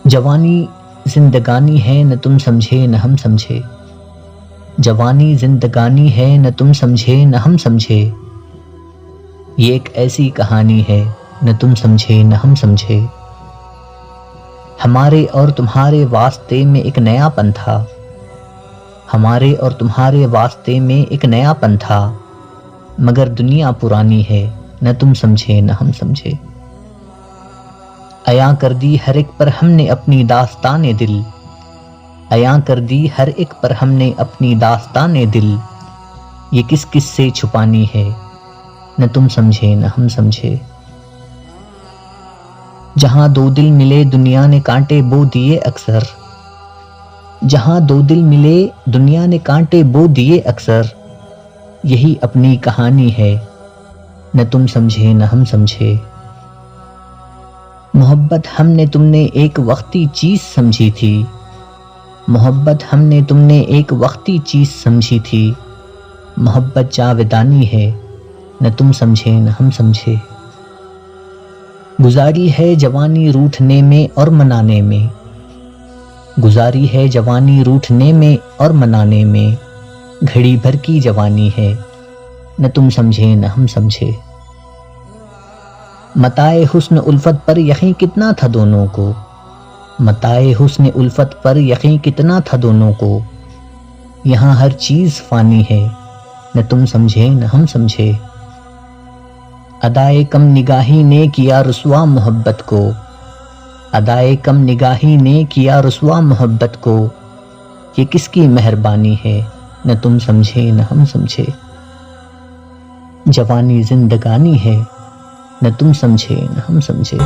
جوانی زندگانی ہے نہ تم سمجھے نہ ہم سمجھے، جوانی زندگانی ہے نہ تم سمجھے نہ ہم سمجھے، یہ ایک ایسی کہانی ہے نہ تم سمجھے نہ ہم سمجھے۔ ہمارے اور تمہارے واسطے میں ایک نیا پن تھا، ہمارے اور تمہارے واسطے میں ایک نیا پن تھا، مگر دنیا پرانی ہے نہ تم سمجھے نہ ہم سمجھے۔ عیاں کر دی ہر ایک پر ہم نے اپنی داستان دل، عیاں کر دی ہر ایک پر ہم نے اپنی داستان دل، یہ کس کس سے چھپانی ہے نہ تم سمجھے نہ ہم سمجھے۔ جہاں دو دل ملے دنیا نے کانٹے بو دیے اکثر، جہاں دو دل ملے دنیا نے کانٹے بو دیے اکثر، یہی اپنی کہانی ہے نہ تم سمجھے نہ ہم سمجھے۔ محبت ہم نے تم نے ایک وقتی چیز سمجھی تھی، محبت ہم نے تم نے ایک وقتی چیز سمجھی تھی، محبت جاودانی ہے نہ تم سمجھے نہ ہم سمجھے۔ گزاری ہے جوانی روٹھنے میں اور منانے میں، گزاری ہے جوانی روٹھنے میں اور منانے میں، گھڑی بھر کی جوانی ہے نہ تم سمجھے نہ ہم سمجھے۔ متاع حسن الفت پر یقین کتنا تھا دونوں کو، متاع حسن الفت پر یقین کتنا تھا دونوں کو، یہاں ہر چیز فانی ہے نہ تم سمجھے نہ ہم سمجھے۔ ادائے کم نگاہی نے کیا رسوا محبت کو، ادائے کم نگاہی نے کیا رسوا محبت کو، یہ کس کی مہربانی ہے نہ تم سمجھے نہ ہم سمجھے۔ جوانی زندگانی ہے نہ تم سمجھے نہ ہم سمجھے۔